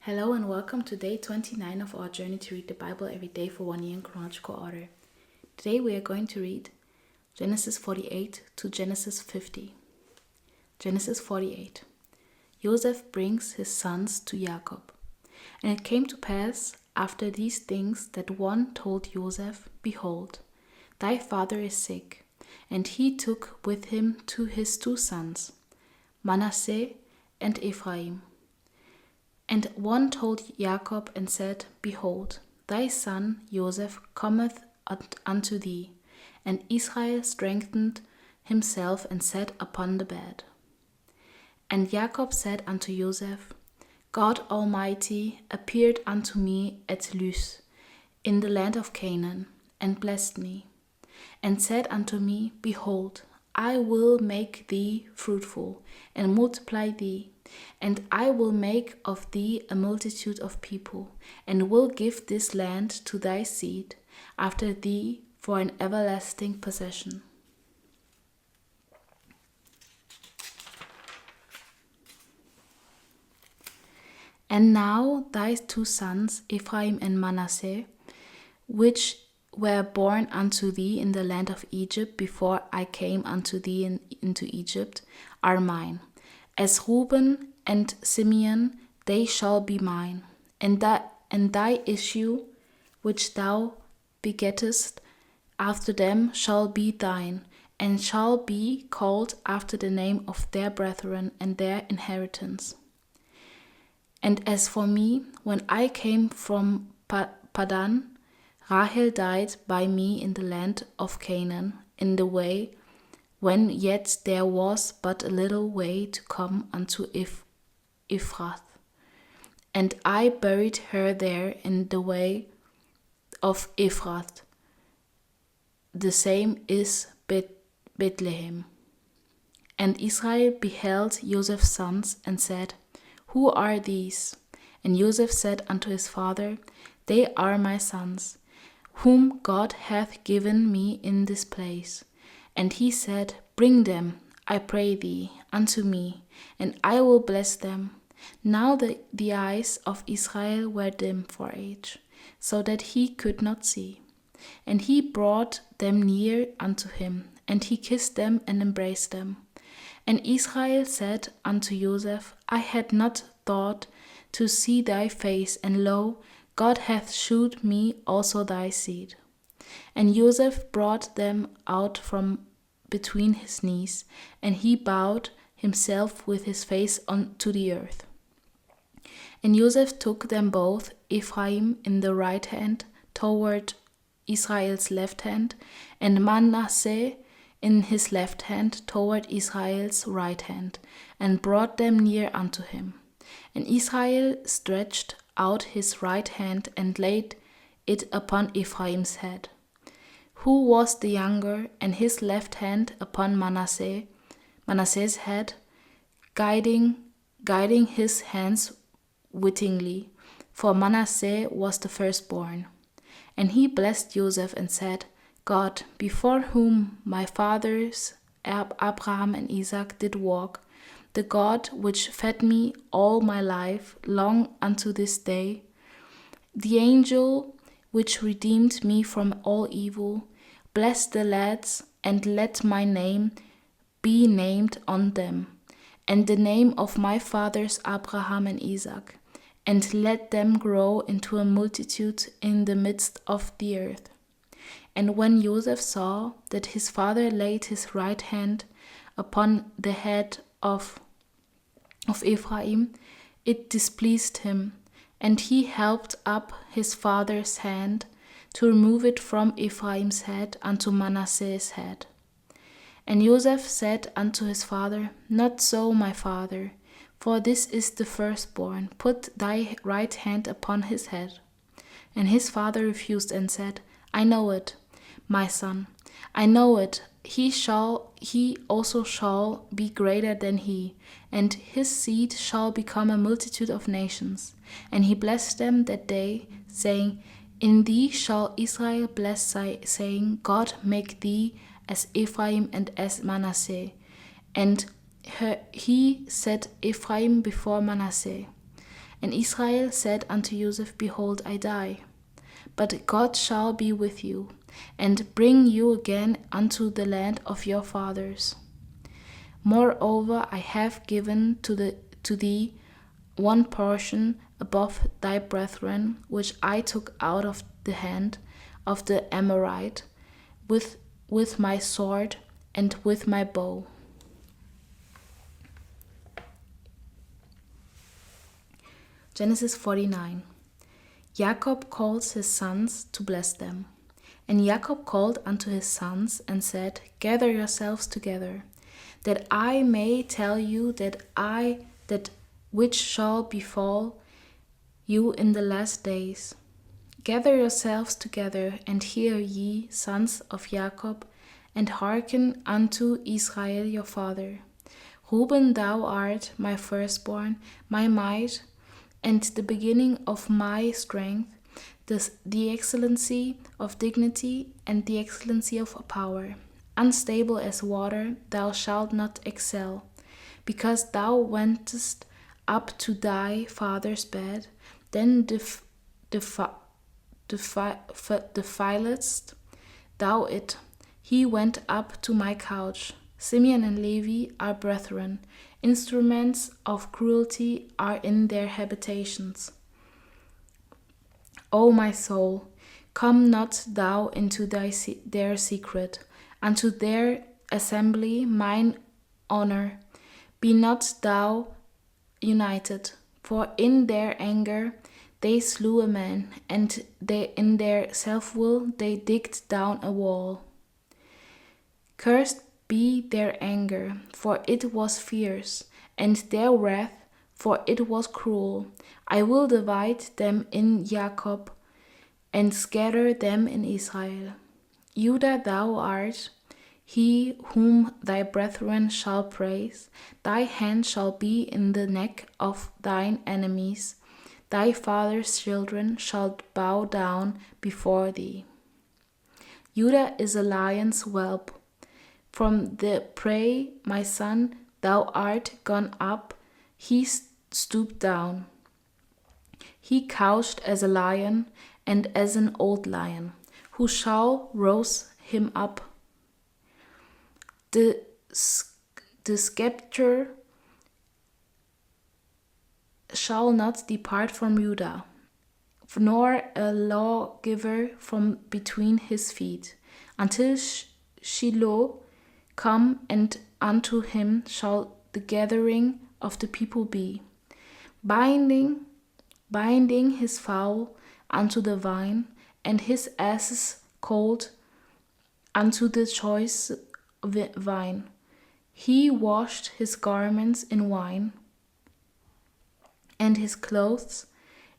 Hello and welcome to day 29 of our journey to read the Bible every day for 1 year in chronological order. Today we are going to read Genesis 48 to Genesis 50. Genesis 48. Joseph brings his sons to Jacob. And it came to pass after these things that one told Joseph, Behold, thy father is sick. And he took with him his two sons, Manasseh and Ephraim. And one told Jacob and said, Behold, thy son Joseph cometh unto thee. And Israel strengthened himself and sat upon the bed. And Jacob said unto Joseph, God Almighty appeared unto me at Luz, in the land of Canaan, and blessed me, and said unto me, Behold, I will make thee fruitful, and multiply thee, and I will make of thee a multitude of people, and will give this land to thy seed after thee for an everlasting possession. And now thy two sons, Ephraim and Manasseh, which were born unto thee in the land of Egypt before I came unto thee into Egypt, are mine. As Reuben and Simeon, they shall be mine. And thy issue, which thou begettest after them, shall be thine, and shall be called after the name of their brethren and their inheritance. And as for me, when I came from Padan, Rahel died by me in the land of Canaan, in the way when yet there was but a little way to come unto Ephrath. And I buried her there in the way of Ephrath. The same is Bethlehem. And Israel beheld Joseph's sons and said, Who are these? And Joseph said unto his father, They are my sons, whom God hath given me in this place. And he said, Bring them, I pray thee, unto me, and I will bless them. Now the eyes of Israel were dim for age, so that he could not see. And he brought them near unto him, and he kissed them and embraced them. And Israel said unto Joseph, I had not thought to see thy face, and lo, God hath shewed me also thy seed. And Joseph brought them out from between his knees, and he bowed himself with his face unto the earth. And Joseph took them both, Ephraim in the right hand, toward Israel's left hand, and Manasseh in his left hand, toward Israel's right hand, and brought them near unto him. And Israel stretched out his right hand and laid it upon Ephraim's head, who was the younger, and his left hand upon Manasseh's head, guiding his hands wittingly, for Manasseh was the firstborn. And he blessed Joseph and said, God, before whom my fathers Abraham and Isaac did walk, the God which fed me all my life long unto this day, the angel which redeemed me from all evil, bless the lads, and let my name be named on them, and the name of my fathers Abraham and Isaac, and let them grow into a multitude in the midst of the earth. And when Joseph saw that his father laid his right hand upon the head of Ephraim, it displeased him, and he helped up his father's hand to remove it from Ephraim's head unto Manasseh's head. And Joseph said unto his father, Not so, my father, for this is the firstborn. Put thy right hand upon his head. And his father refused and said, I know it, my son, I know it. He also shall be greater than he, and his seed shall become a multitude of nations. And he blessed them that day, saying, In thee shall Israel bless, saying, God make thee as Ephraim and as Manasseh. And he set Ephraim before Manasseh. And Israel said unto Joseph, Behold, I die. But God shall be with you, and bring you again unto the land of your fathers. Moreover, I have given to thee one portion above thy brethren, which I took out of the hand of the Amorite, with my sword and with my bow. Genesis 49. Jacob calls his sons to bless them. And Jacob called unto his sons and said, Gather yourselves together, that I may tell you that which shall befall you in the last days. Gather yourselves together, and hear, ye sons of Jacob, and hearken unto Israel your father. Reuben, thou art my firstborn, my might, and the beginning of my strength, the excellency of dignity, and the excellency of power. Unstable as water, thou shalt not excel, because thou wentest up to thy father's bed, then defiledst thou it. He went up to my couch. Simeon and Levi are brethren. Instruments of cruelty are in their habitations. O my soul, come not thou into their secret, unto their assembly mine honor. Be not thou united, for in their anger they slew a man, and in their self-will they digged down a wall. Cursed be their anger, for it was fierce, and their wrath, for it was cruel. I will divide them in Jacob, and scatter them in Israel. Judah, thou art he whom thy brethren shall praise. Thy hand shall be in the neck of thine enemies. Thy father's children shall bow down before thee. Judah is a lion's whelp. From the prey, my son, thou art gone up. He stooped down. He couched as a lion, and as an old lion. Who shall rouse him up? The scepter shall not depart from Judah, nor a lawgiver from between his feet, until Shiloh come, and unto him shall the gathering of the people be, binding his fowl unto the vine, and his asses colt unto the choice vine. He washed his garments in wine, and his clothes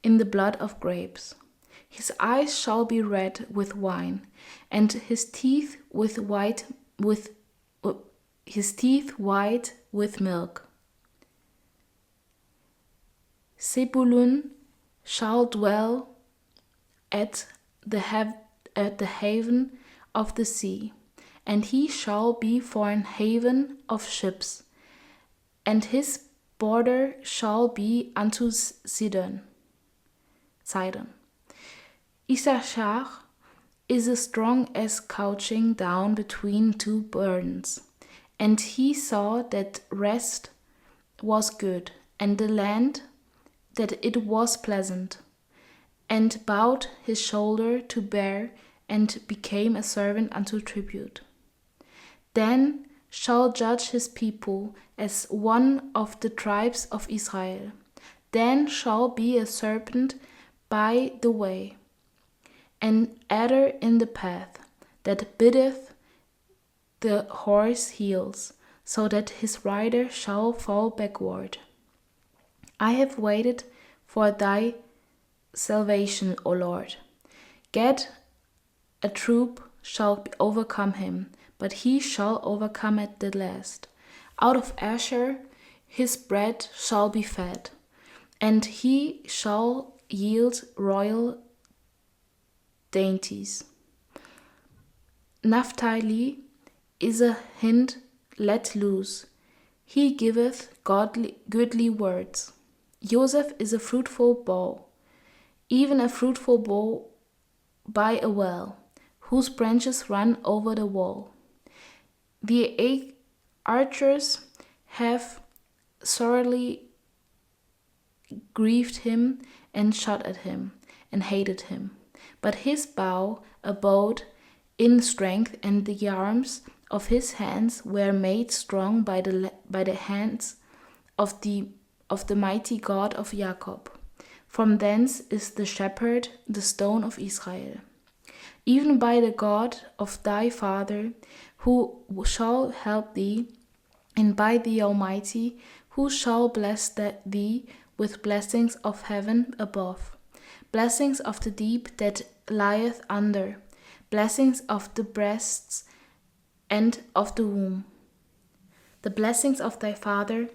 in the blood of grapes. His eyes shall be red with wine, and his teeth white with milk. Zebulun shall dwell at the haven of the sea, and he shall be for an haven of ships, and his border shall be unto Sidon. Issachar is as strong as couching down between two burdens, and he saw that rest was good, and the land that it was pleasant, and bowed his shoulder to bear, and became a servant unto tribute. Then shall judge his people as one of the tribes of Israel. Then shall be a serpent by the way, an adder in the path, that bitteth the horse heels, so that his rider shall fall backward. I have waited for thy salvation, O Lord. Gad, a troop shall overcome him, but he shall overcome at the last. Out of Asher his bread shall be fed, and he shall yield royal dainties. Naphtali is a hind let loose. He giveth goodly words. Joseph is a fruitful bough, even a fruitful bough by a well, whose branches run over the wall. The archers have sorely grieved him and shot at him and hated him. But his bow abode in strength, and the arms of his hands were made strong by the hands of the mighty God of Jacob. From thence is the shepherd, the stone of Israel. Even by the God of thy father, who shall help thee, and by the Almighty, who shall bless thee with blessings of heaven above, blessings of the deep that lieth under, blessings of the breasts and of the womb. The blessings of thy father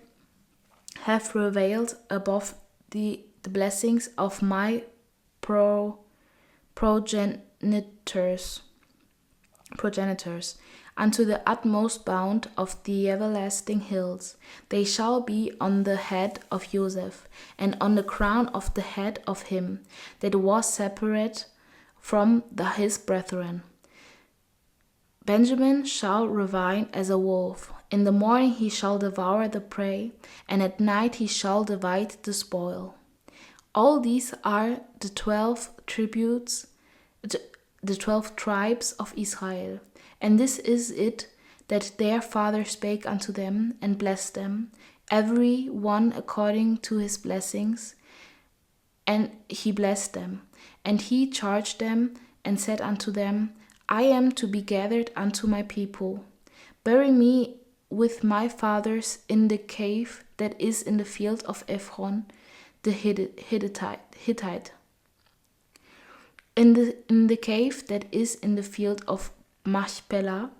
have prevailed above the blessings of my progenitors, unto the utmost bound of the everlasting hills. They shall be on the head of Joseph, and on the crown of the head of him that was separate from his brethren. Benjamin shall ravine as a wolf. In the morning he shall devour the prey, and at night he shall divide the spoil. All these are the 12 tribes of Israel. And this is it that their father spake unto them, and blessed them, every one according to his blessings. And he blessed them. And he charged them, and said unto them, I am to be gathered unto my people. Bury me with my fathers in the cave that is in the field of Ephron the Hittite. In the cave that is in the field of Machpelah,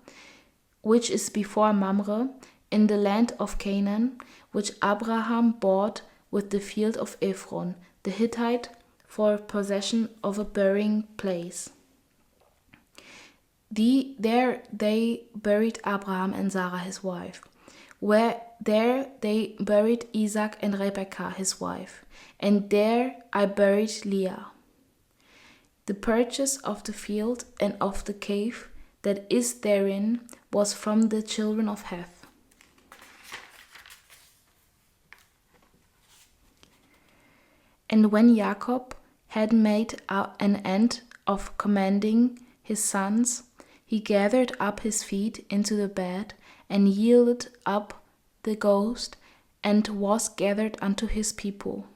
which is before Mamre, in the land of Canaan, which Abraham bought with the field of Ephron the Hittite for possession of a burying place. There they buried Abraham and Sarah his wife. There they buried Isaac and Rebekah his wife, and there I buried Leah. The purchase of the field and of the cave that is therein was from the children of Heth. And when Jacob had made an end of commanding his sons, he gathered up his feet into the bed, and yielded up the ghost, and was gathered unto his people.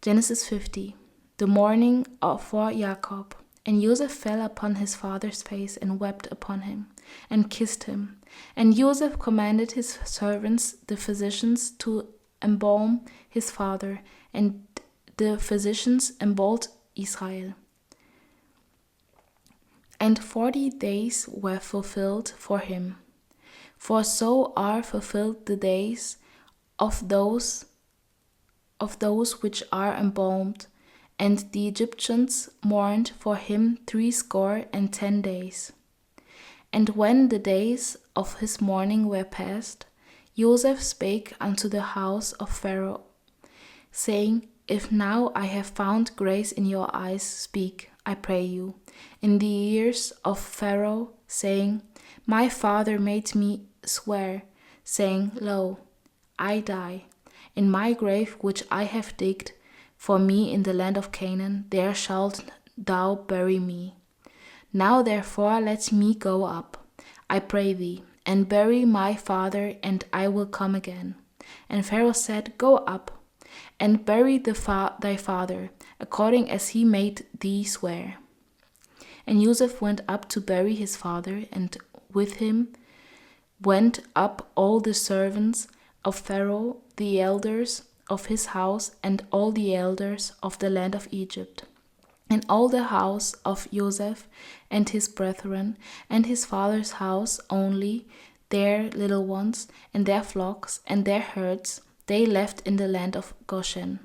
Genesis 50. The mourning for Jacob. And Joseph fell upon his father's face, and wept upon him, and kissed him. And Joseph commanded his servants, the physicians, to embalm his father, and the physicians embalmed Israel. And 40 days were fulfilled for him. For so are fulfilled the days of those which are embalmed. And the Egyptians mourned for him 60 days. And when the days of his mourning were past, Joseph spake unto the house of Pharaoh, saying, If now I have found grace in your eyes, speak, I pray you, in the ears of Pharaoh, saying, My father made me swear, saying, Lo, I die. In my grave which I have digged for me in the land of Canaan, there shalt thou bury me. Now therefore let me go up, I pray thee, and bury my father, and I will come again. And Pharaoh said, Go up, and bury thy father, according as he made thee swear. And Joseph went up to bury his father, and with him went up all the servants of Pharaoh, the elders of his house, and all the elders of the land of Egypt, and all the house of Joseph, and his brethren, and his father's house only, their little ones, and their flocks, and their herds, they left in the land of Goshen.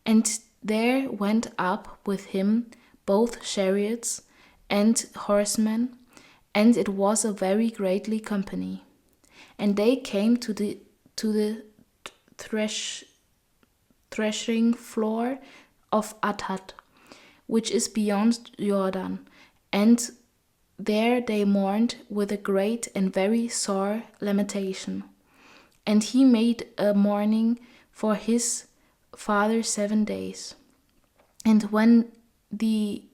And there went up with him both chariots and horsemen, and it was a very greatly company. And they came to the threshing floor of Atad, which is beyond Jordan. And there they mourned with a great and very sore lamentation. And he made a mourning for his father 7 days. And when the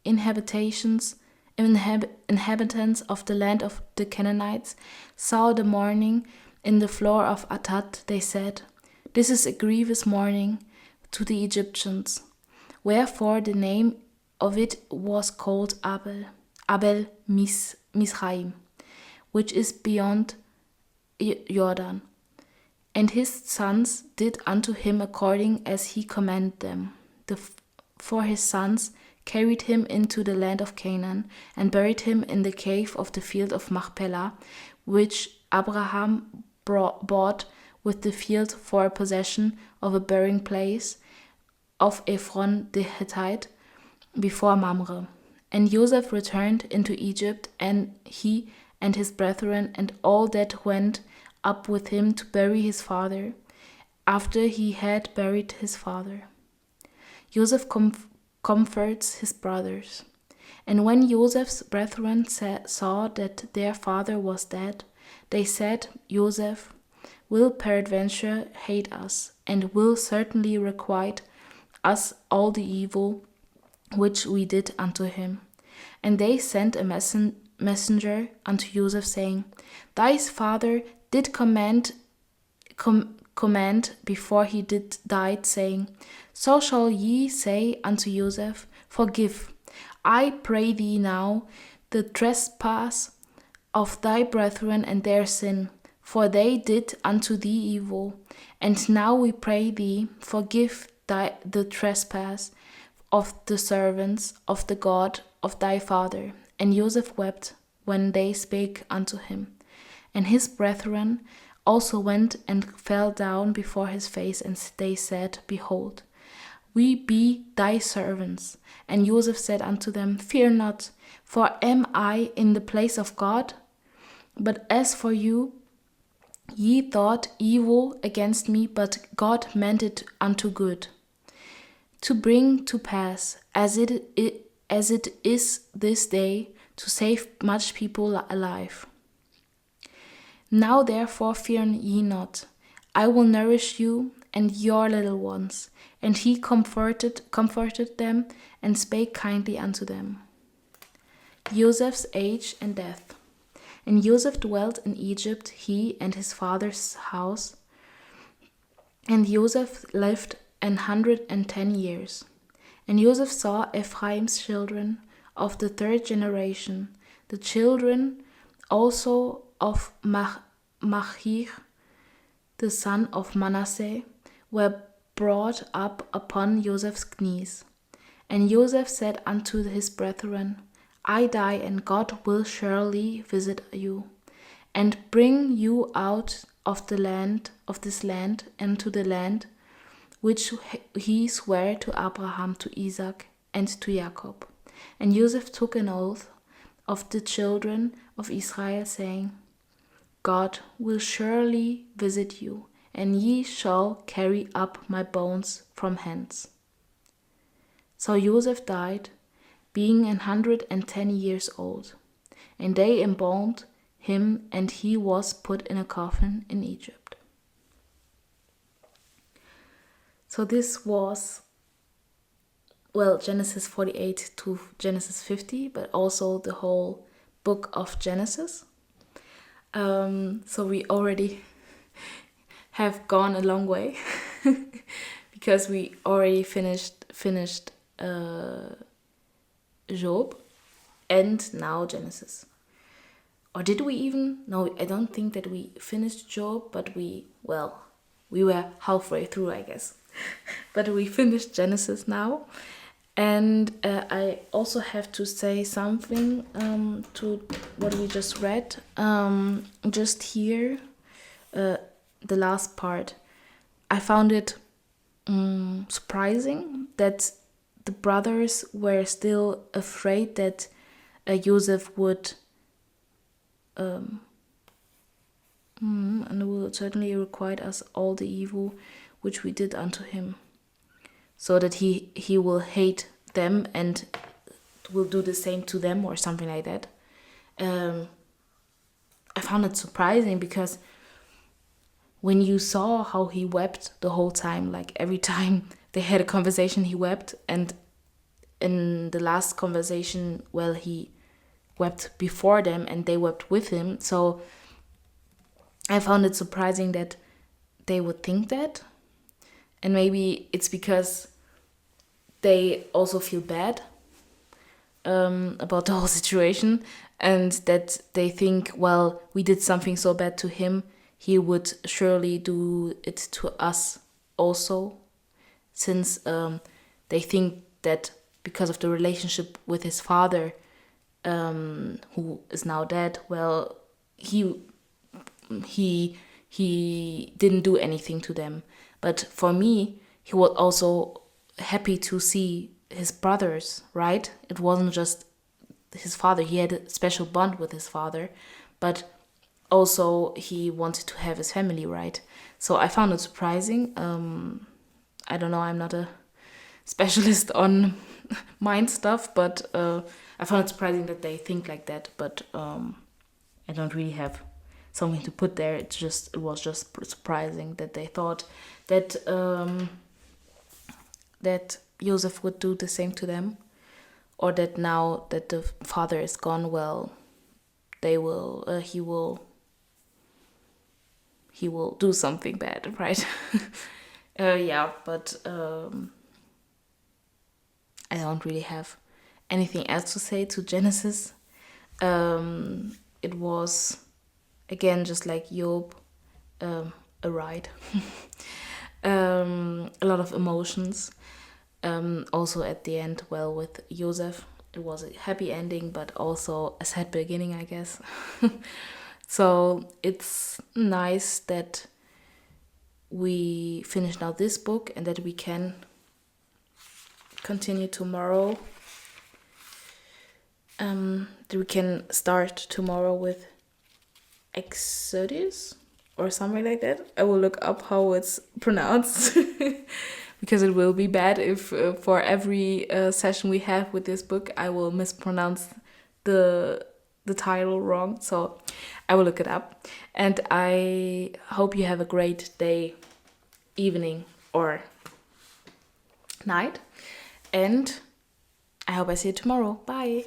inhabitants of the land of the Canaanites saw the mourning in the floor of Atad, they said, "This is a grievous mourning to the Egyptians." Wherefore the name of it was called Abel Misraim, which is beyond Jordan. And his sons did unto him according as he commanded them. For his sons carried him into the land of Canaan, and buried him in the cave of the field of Machpelah, which Abraham bought with the field for a possession of a burying place of Ephron the Hittite before Mamre. And Joseph returned into Egypt, and he and his brethren, and all that went up with him to bury his father, after he had buried his father. Joseph comforts his brothers. And when Joseph's brethren saw that their father was dead, they said, "Joseph will peradventure hate us, and will certainly requite us all the evil which we did unto him." And they sent a messenger unto Joseph, saying, "Thy father did command before he did died, saying, So shall ye say unto Joseph, Forgive, I pray thee now, the trespass of thy brethren and their sin, for they did unto thee evil. And now we pray thee, forgive the trespass of the servants of the God of thy father." And Joseph wept when they spake unto him. And his brethren also went and fell down before his face, and they said, "Behold, we be thy servants." And Joseph said unto them, "Fear not, for am I in the place of God? But as for you, ye thought evil against me, but God meant it unto good, to bring to pass, as it is this day, to save much people alive. Now therefore fear ye not, I will nourish you and your little ones." And he comforted them, and spake kindly unto them. Joseph's age and death. And Joseph dwelt in Egypt, he and his father's house. And Joseph lived 110 years. And Joseph saw Ephraim's children of the 3rd generation, the children also of Machir, the son of Manasseh, were brought up upon Joseph's knees. And Joseph said unto his brethren, I die, and God will surely visit you, and bring you out of this land, into the land which he sware to Abraham, to Isaac, and to Jacob. And Joseph took an oath of the children of Israel, saying, God will surely visit you, and ye shall carry up my bones from hence. So Joseph died, being 110 years old, and they embalmed him, and he was put in a coffin in Egypt. So this was, Genesis 48 to Genesis 50, but also the whole book of Genesis. So we already have gone a long way because we already finished Job and now Genesis. Or did we even? No, I don't think that we finished Job, but we were halfway through, I guess. But we finished Genesis now. And I also have to say something to what we just read. Just here, the last part. I found it surprising that the brothers were still afraid that Joseph would and will certainly requite us all the evil which we did unto him, so that he will hate them and will do the same to them, or something like that. I found it surprising, because when you saw how he wept the whole time, like every time they had a conversation, he wept. And in the last conversation, well, he wept before them and they wept with him. So I found it surprising that they would think that. And maybe it's because they also feel bad about the whole situation, and that they think, well, we did something so bad to him, he would surely do it to us also, since they think that because of the relationship with his father, who is now dead, well, he didn't do anything to them. But for me, he was also happy to see his brothers, right? It wasn't just his father. He had a special bond with his father, but also he wanted to have his family, right? So I found it surprising. I don't know, I'm not a specialist on mind stuff, but I found it surprising that they think like that. But I don't really have something to put there. It was just surprising that they thought that that Joseph would do the same to them, or that now that the father is gone, well, he will do something bad, right? Yeah, but I don't really have anything else to say to Genesis. It was, again, just like Job, a ride. A lot of emotions. Also at the end, well, with Joseph, it was a happy ending, but also a sad beginning, I guess. So it's nice that we finish now this book, and that we can continue tomorrow. That we can start tomorrow with Exodus or something like that. I will look up how it's pronounced. Because it will be bad if for every session we have with this book, I will mispronounce the title wrong. So I will look it up. And I hope you have a great day, evening, or night. And I hope I see you tomorrow. Bye.